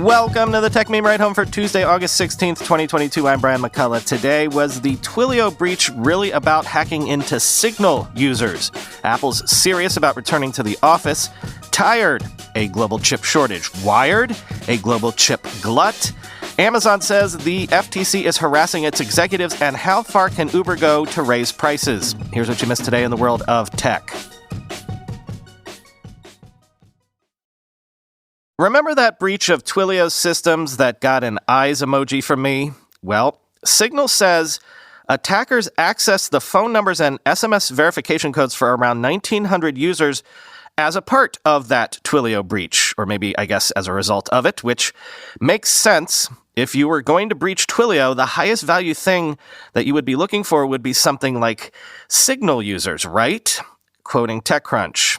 Welcome to the Techmeme Ride Home for Tuesday, August 16th, 2022. I'm Brian McCullough. Today, was the Twilio breach really about hacking into Signal users? Apple's serious about returning to the office. Tired, a global chip shortage. Wired, a global chip glut. Amazon says the FTC is harassing its executives, and how far can Uber go to raise prices? Here's what you missed today in the world of tech. Remember that breach of Twilio's systems that got an eyes emoji from me? Well, Signal says attackers accessed the phone numbers and SMS verification codes for around 1,900 users as a part of that Twilio breach, or maybe, I guess, as a result of it, which makes sense. If you were going to breach Twilio, the highest value thing that you would be looking for would be something like Signal users, right? Quoting TechCrunch.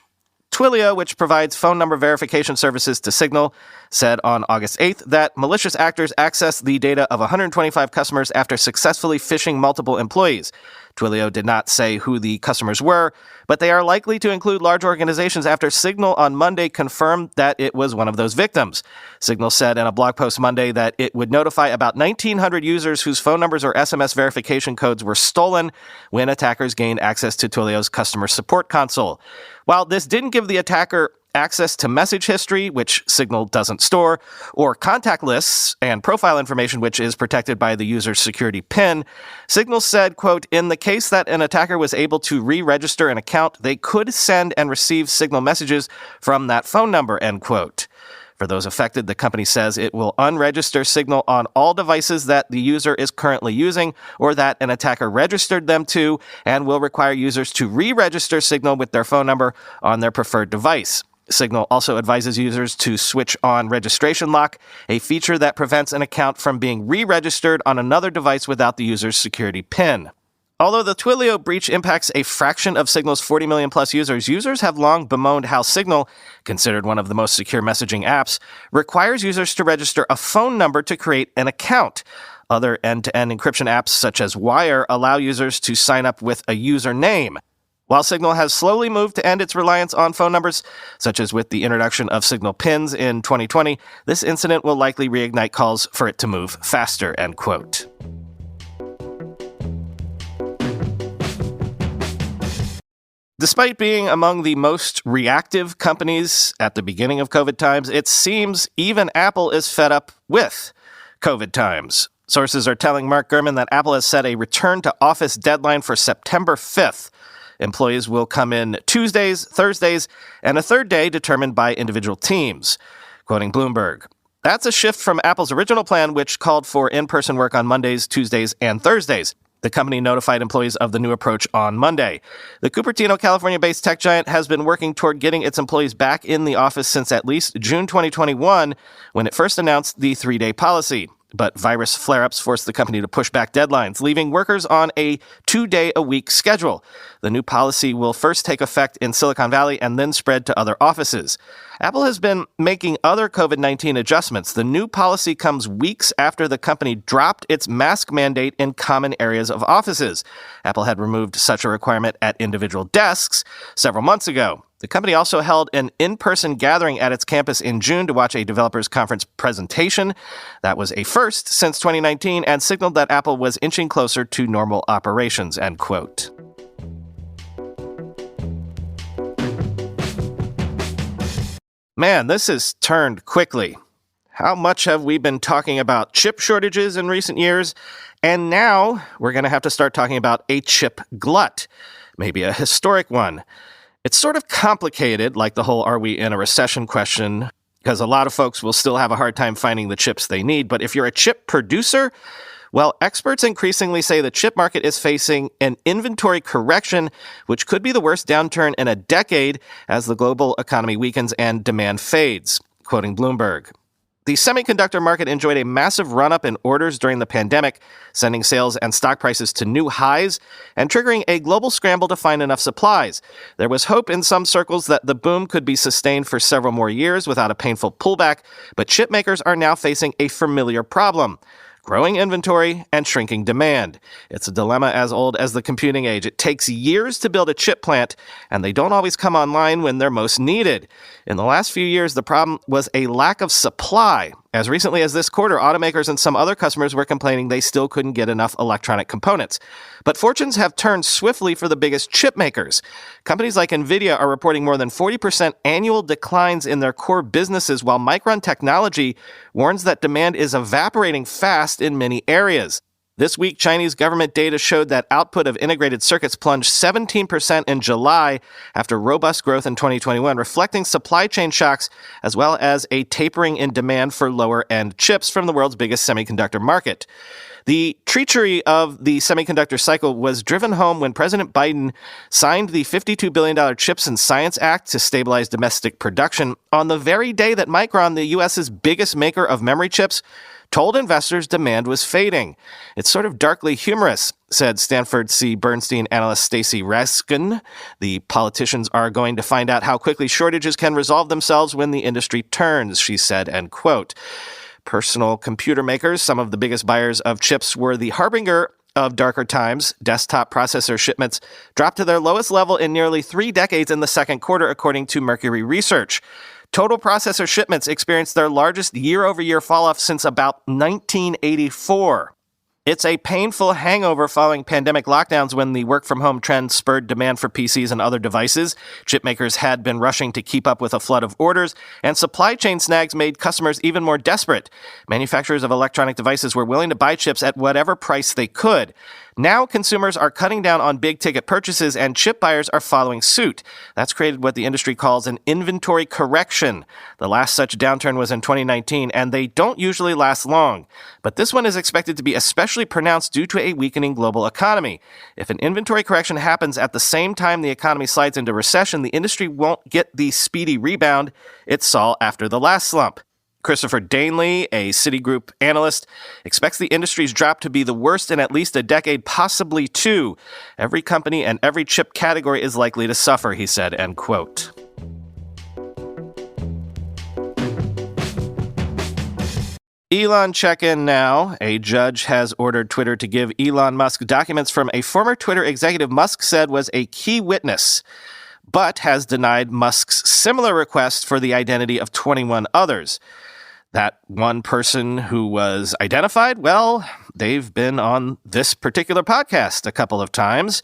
Twilio, which provides phone number verification services to Signal, said on August 8th that malicious actors accessed the data of 125 customers after successfully phishing multiple employees. Twilio did not say who the customers were, but they are likely to include large organizations after Signal on Monday confirmed that it was one of those victims. Signal said in a blog post Monday that it would notify about 1,900 users whose phone numbers or SMS verification codes were stolen when attackers gained access to Twilio's customer support console. While this didn't give the attacker access to message history, which Signal doesn't store, or contact lists and profile information, which is protected by the user's security PIN, Signal said, quote, in the case that an attacker was able to re-register an account, they could send and receive Signal messages from that phone number, end quote. For those affected, the company says it will unregister Signal on all devices that the user is currently using or that an attacker registered them to, and will require users to re-register Signal with their phone number on their preferred device. Signal also advises users to switch on registration lock, a feature that prevents an account from being re-registered on another device without the user's security PIN. Although the Twilio breach impacts a fraction of Signal's 40 million plus users have long bemoaned how Signal, considered one of the most secure messaging apps, requires users to register a phone number to create an account. Other end-to-end encryption apps such as Wire allow users to sign up with a username. While Signal has slowly moved to end its reliance on phone numbers, such as with the introduction of Signal pins in 2020, this incident will likely reignite calls for it to move faster, end quote. Despite being among the most reactive companies at the beginning of COVID times, it seems even Apple is fed up with COVID times. Sources are telling Mark Gurman that Apple has set a return to office deadline for September 5th. Employees will come in Tuesdays, Thursdays, and a third day determined by individual teams. Quoting Bloomberg, that's a shift from Apple's original plan, which called for in-person work on Mondays, Tuesdays, and Thursdays. The company notified employees of the new approach on Monday. The Cupertino, California-based tech giant has been working toward getting its employees back in the office since at least June 2021, when it first announced the 3-day policy. But virus flare-ups forced the company to push back deadlines, leaving workers on a 2-day-a-week schedule. The new policy will first take effect in Silicon Valley and then spread to other offices. Apple has been making other COVID-19 adjustments. The new policy comes weeks after the company dropped its mask mandate in common areas of offices. Apple had removed such a requirement at individual desks several months ago. The company also held an in-person gathering at its campus in June to watch a developers conference presentation. That was a first since 2019 and signaled that Apple was inching closer to normal operations, end quote. Man, this has turned quickly. How much have we been talking about chip shortages in recent years? And now we're going to have to start talking about a chip glut, maybe a historic one. It's sort of complicated, like the whole "are we in a recession" question, because a lot of folks will still have a hard time finding the chips they need. But if you're a chip producer, well, experts increasingly say the chip market is facing an inventory correction, which could be the worst downturn in a decade as the global economy weakens and demand fades. Quoting Bloomberg, the semiconductor market enjoyed a massive run-up in orders during the pandemic, sending sales and stock prices to new highs and triggering a global scramble to find enough supplies. There was hope in some circles that the boom could be sustained for several more years without a painful pullback, but chip makers are now facing a familiar problem: growing inventory and shrinking demand. It's a dilemma as old as the computing age. It takes years to build a chip plant, and they don't always come online when they're most needed. In the last few years, the problem was a lack of supply. As recently as this quarter, automakers and some other customers were complaining they still couldn't get enough electronic components. But fortunes have turned swiftly for the biggest chip makers. Companies like NVIDIA are reporting more than 40% annual declines in their core businesses, while Micron Technology warns that demand is evaporating fast in many areas. This week, Chinese government data showed that output of integrated circuits plunged 17% in July after robust growth in 2021, reflecting supply chain shocks as well as a tapering in demand for lower-end chips from the world's biggest semiconductor market. The treachery of the semiconductor cycle was driven home when President Biden signed the $52 billion Chips and Science Act to stabilize domestic production on the very day that Micron, the U.S.'s biggest maker of memory chips, told investors demand was fading. It's sort of darkly humorous, said Stanford C. Bernstein analyst Stacy Raskin. The politicians are going to find out how quickly shortages can resolve themselves when the industry turns, she said, end quote. Personal computer makers, some of the biggest buyers of chips, were the harbinger of darker times. Desktop processor shipments dropped to their lowest level in nearly 3 decades in the second quarter, according to Mercury Research. Total processor shipments experienced their largest year-over-year fall-off since about 1984. It's a painful hangover following pandemic lockdowns when the work-from-home trend spurred demand for PCs and other devices. Chipmakers had been rushing to keep up with a flood of orders, and supply chain snags made customers even more desperate. Manufacturers of electronic devices were willing to buy chips at whatever price they could. Now consumers are cutting down on big-ticket purchases, and chip buyers are following suit. That's created what the industry calls an inventory correction. The last such downturn was in 2019, and they don't usually last long. But this one is expected to be especially pronounced due to a weakening global economy. If an inventory correction happens at the same time the economy slides into recession, the industry won't get the speedy rebound it saw after the last slump. Christopher Danley, a Citigroup analyst, expects the industry's drop to be the worst in at least a decade, possibly 2. Every company and every chip category is likely to suffer, he said, end quote. Elon check-in now. A judge has ordered Twitter to give Elon Musk documents from a former Twitter executive Musk said was a key witness, but has denied Musk's similar request for the identity of 21 others. That one person who was identified, well, they've been on this particular podcast a couple of times.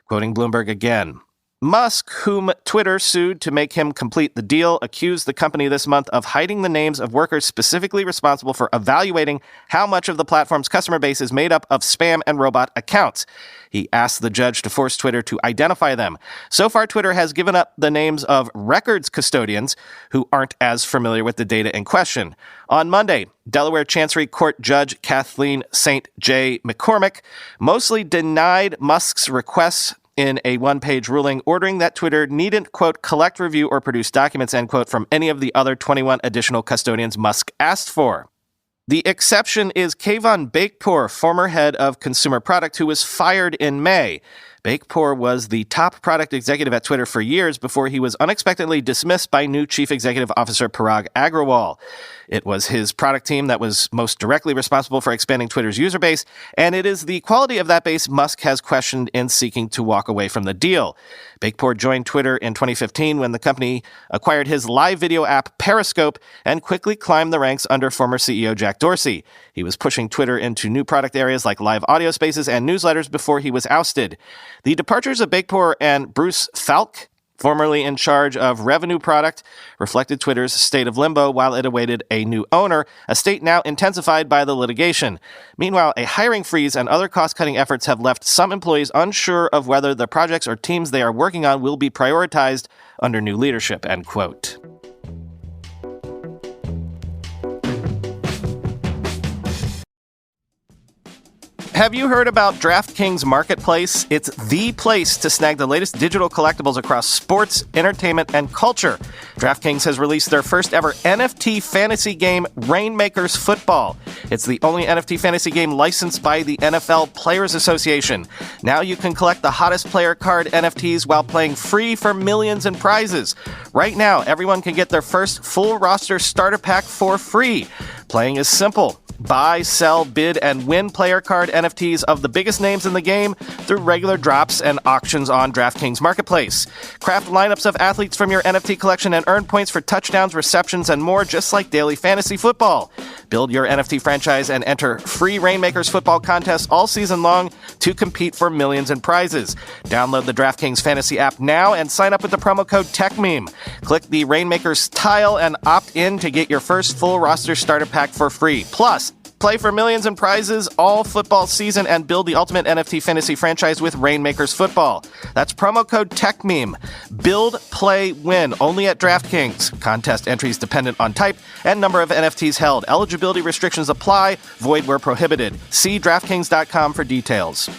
Quoting Bloomberg again. Musk, whom Twitter sued to make him complete the deal, accused the company this month of hiding the names of workers specifically responsible for evaluating how much of the platform's customer base is made up of spam and robot accounts. He asked the judge to force Twitter to identify them. So far, Twitter has given up the names of records custodians who aren't as familiar with the data in question. On Monday, Delaware Chancery Court Judge Kathleen St. J. McCormick mostly denied Musk's requests in a one-page ruling ordering that Twitter needn't, quote, collect, review, or produce documents, end quote, from any of the other 21 additional custodians Musk asked for. The exception is Kayvon Beykpour, former head of consumer product, who was fired in May. Beykpour was the top product executive at Twitter for years before he was unexpectedly dismissed by new Chief Executive Officer Parag Agrawal. It was his product team that was most directly responsible for expanding Twitter's user base, and it is the quality of that base Musk has questioned in seeking to walk away from the deal. Beykpour joined Twitter in 2015 when the company acquired his live video app Periscope and quickly climbed the ranks under former CEO Jack Dorsey. He was pushing Twitter into new product areas like live audio spaces and newsletters before he was ousted. The departures of Beykpour and Bruce Falk, formerly in charge of revenue product, reflected Twitter's state of limbo while it awaited a new owner, a state now intensified by the litigation. Meanwhile, a hiring freeze and other cost-cutting efforts have left some employees unsure of whether the projects or teams they are working on will be prioritized under new leadership, end quote. Have you heard about DraftKings Marketplace? It's the place to snag the latest digital collectibles across sports, entertainment, and culture. DraftKings has released their first ever NFT fantasy game, Rainmakers Football. It's the only NFT fantasy game licensed by the NFL Players Association. Now you can collect the hottest player card NFTs while playing free for millions in prizes. Right now, everyone can get their first full roster starter pack for free. Playing is simple. Buy, sell, bid, and win player card NFTs of the biggest names in the game through regular drops and auctions on DraftKings Marketplace. Craft lineups of athletes from your NFT collection and earn points for touchdowns, receptions, and more, just like daily fantasy football. Build your NFT franchise and enter free Rainmakers football contests all season long to compete for millions in prizes. Download the DraftKings Fantasy app now and sign up with the promo code Techmeme. Click the Rainmakers tile and opt in to get your first full roster starter pack for free. Plus, play for millions in prizes all football season and build the ultimate NFT fantasy franchise with Rainmakers Football. That's promo code Techmeme. Build, play, win. Only at DraftKings. Contest entries dependent on type and number of NFTs held. Eligibility restrictions apply. Void where prohibited. See DraftKings.com for details.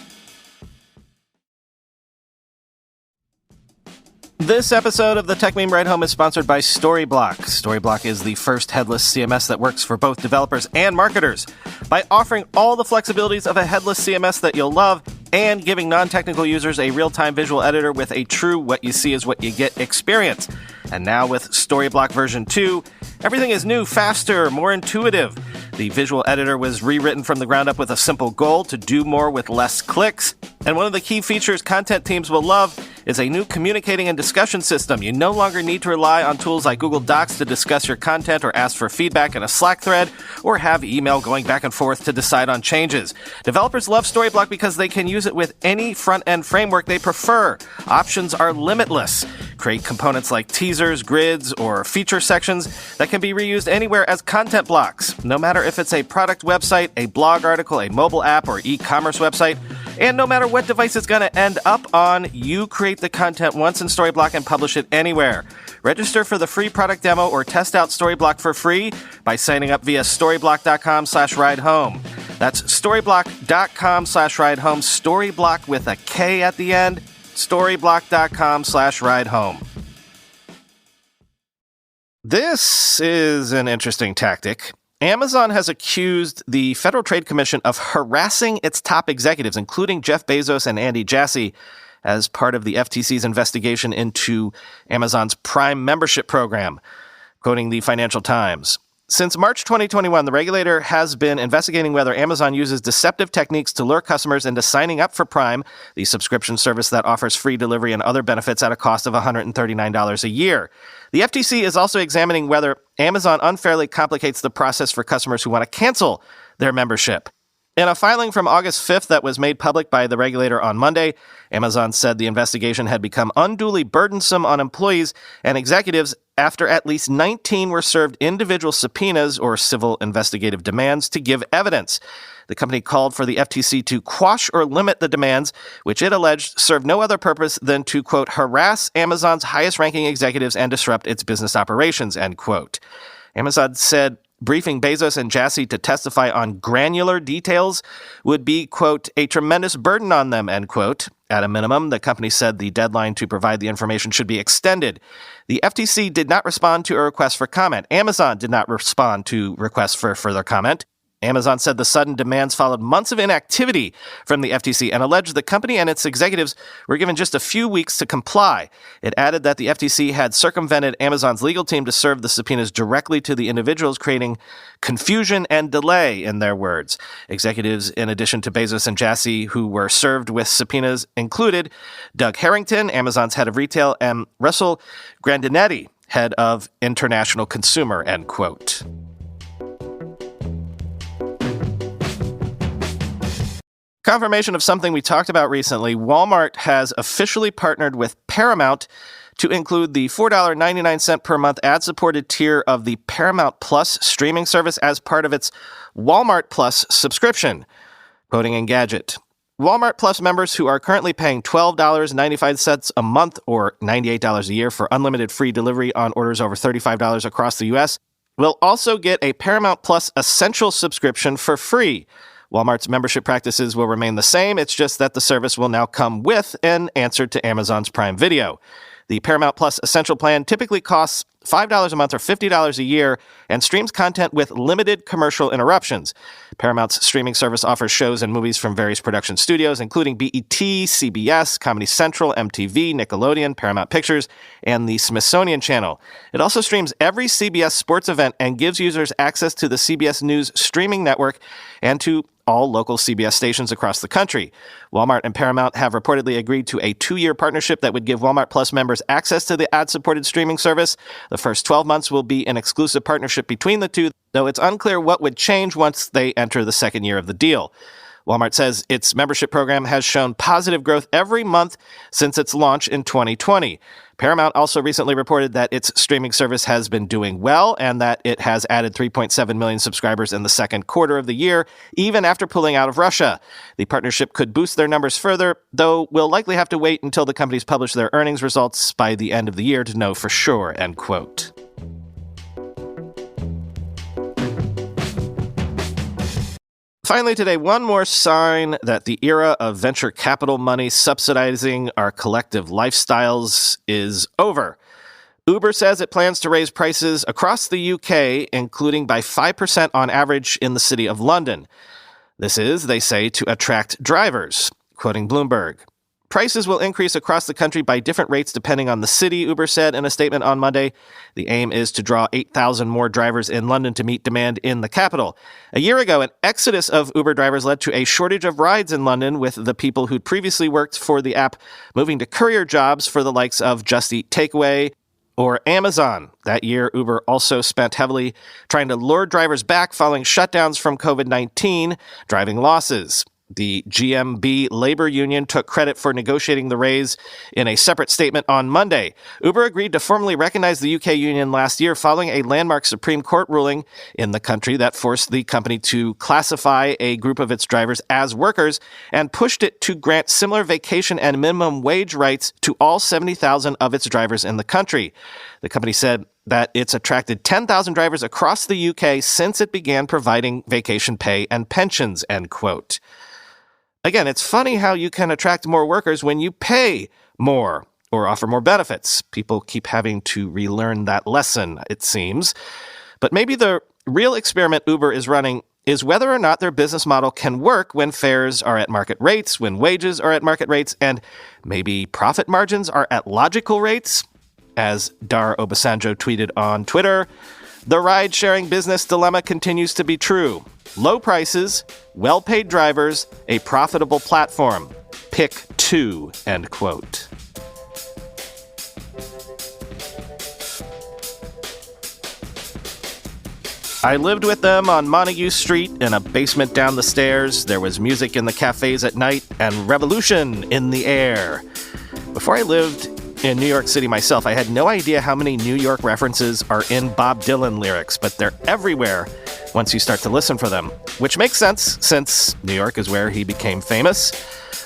This episode of the Techmeme Ride Home is sponsored by Storyblock. Storyblock is the first headless CMS that works for both developers and marketers. By offering all the flexibilities of a headless CMS that you'll love and giving non-technical users a real-time visual editor with a true what you see is what you get experience. And now with Storyblock version 2, everything is new, faster, more intuitive. The visual editor was rewritten from the ground up with a simple goal to do more with less clicks. And one of the key features content teams will love is a new communicating and discussion system. You no longer need to rely on tools like Google Docs to discuss your content or ask for feedback in a Slack thread or have email going back and forth to decide on changes. Developers love Storyblock because they can use it with any front-end framework they prefer. Options are limitless. Create components like teasers, grids, or feature sections that can be reused anywhere as content blocks, no matter if it's a product website, a blog article, a mobile app, or e-commerce website. And no matter what device it's going to end up on, you create the content once in Storyblock and publish it anywhere. Register for the free product demo or test out Storyblock for free by signing up via storyblock.com/ridehome. That's storyblock.com/ridehome. Storyblock with a K at the end. Storyblock.com/ridehome. This is an interesting tactic. Amazon has accused the Federal Trade Commission of harassing its top executives, including Jeff Bezos and Andy Jassy, as part of the FTC's investigation into Amazon's Prime membership program, quoting the Financial Times. Since March 2021, the regulator has been investigating whether Amazon uses deceptive techniques to lure customers into signing up for Prime, the subscription service that offers free delivery and other benefits at a cost of $139 a year. The FTC is also examining whether Amazon unfairly complicates the process for customers who want to cancel their membership. In a filing from August 5th that was made public by the regulator on Monday, Amazon said the investigation had become unduly burdensome on employees and executives after at least 19 were served individual subpoenas or civil investigative demands to give evidence. The company called for the FTC to quash or limit the demands, which it alleged served no other purpose than to, quote, harass Amazon's highest-ranking executives and disrupt its business operations, end quote. Amazon said briefing Bezos and Jassy to testify on granular details would be, quote, a tremendous burden on them, end quote. At a minimum, the company said the deadline to provide the information should be extended. The FTC did not respond to a request for comment. Amazon did not respond to requests for further comment. Amazon said the sudden demands followed months of inactivity from the FTC and alleged the company and its executives were given just a few weeks to comply. It added that the FTC had circumvented Amazon's legal team to serve the subpoenas directly to the individuals, creating confusion and delay, in their words. Executives, in addition to Bezos and Jassy, who were served with subpoenas, included Doug Harrington, Amazon's head of retail, and Russell Grandinetti, head of international consumer, end quote. Confirmation of something we talked about recently, Walmart has officially partnered with Paramount to include the $4.99 per month ad-supported tier of the Paramount Plus streaming service as part of its Walmart Plus subscription. Quoting Engadget, Walmart Plus members who are currently paying $12.95 a month or $98 a year for unlimited free delivery on orders over $35 across the U.S. will also get a Paramount Plus Essential subscription for free. Walmart's membership practices will remain the same. It's just that the service will now come with an answer to Amazon's Prime Video. The Paramount Plus Essential plan typically costs $5 a month or $50 a year and streams content with limited commercial interruptions. Paramount's streaming service offers shows and movies from various production studios, including BET, CBS, Comedy Central, MTV, Nickelodeon, Paramount Pictures, and the Smithsonian Channel. It also streams every CBS sports event and gives users access to the CBS News streaming network and to all local CBS stations across the country. Walmart and Paramount have reportedly agreed to a 2-year partnership that would give Walmart Plus members access to the ad-supported streaming service. The first 12 months will be an exclusive partnership between the two, though it's unclear what would change once they enter the second year of the deal. Walmart says its membership program has shown positive growth every month since its launch in 2020. Paramount also recently reported that its streaming service has been doing well and that it has added 3.7 million subscribers in the second quarter of the year, even after pulling out of Russia. The partnership could boost their numbers further, though we'll likely have to wait until the companies publish their earnings results by the end of the year to know for sure, end quote. Finally today, one more sign that the era of venture capital money subsidizing our collective lifestyles is over. Uber says it plans to raise prices across the UK, including by 5% on average in the city of London. This is, they say, to attract drivers, quoting Bloomberg. Prices will increase across the country by different rates depending on the city, Uber said in a statement on Monday. The aim is to draw 8,000 more drivers in London to meet demand in the capital. A year ago, an exodus of Uber drivers led to a shortage of rides in London, with the people who'd previously worked for the app moving to courier jobs for the likes of Just Eat Takeaway or Amazon. That year, Uber also spent heavily trying to lure drivers back following shutdowns from COVID-19, driving losses. The GMB labor union took credit for negotiating the raise in a separate statement on Monday. Uber agreed to formally recognize the UK union last year following a landmark Supreme Court ruling in the country that forced the company to classify a group of its drivers as workers and pushed it to grant similar vacation and minimum wage rights to all 70,000 of its drivers in the country. The company said that it's attracted 10,000 drivers across the UK since it began providing vacation pay and pensions, end quote. Again, it's funny how you can attract more workers when you pay more or offer more benefits. People keep having to relearn that lesson, it seems. But maybe the real experiment Uber is running is whether or not their business model can work when fares are at market rates, when wages are at market rates, and maybe profit margins are at logical rates. As Dar Obasanjo tweeted on Twitter, the ride-sharing business dilemma continues to be true. Low prices, well-paid drivers, a profitable platform. Pick two, end quote. I lived with them on Montague Street in a basement down the stairs. There was music in the cafes at night and revolution in the air. Before I lived in New York City myself, I had no idea how many New York references are in Bob Dylan lyrics, but they're everywhere once you start to listen for them, which makes sense since New York is where he became famous.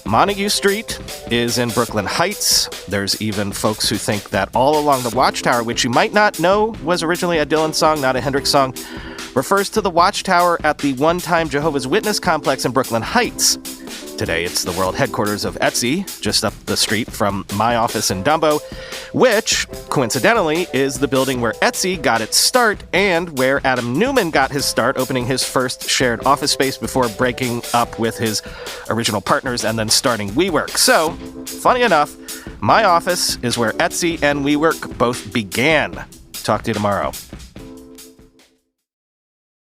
Montague Street is in Brooklyn Heights. There's even folks who think that All Along the Watchtower, which you might not know was originally a Dylan song, not a Hendrix song, refers to the Watchtower at the one-time Jehovah's Witness complex in Brooklyn Heights. Today, it's the world headquarters of Etsy, just up the street from my office in Dumbo, which, coincidentally, is the building where Etsy got its start and where Adam Newman got his start, opening his first shared office space before breaking up with his original partners and then starting WeWork. So, funny enough, my office is where Etsy and WeWork both began. Talk to you tomorrow.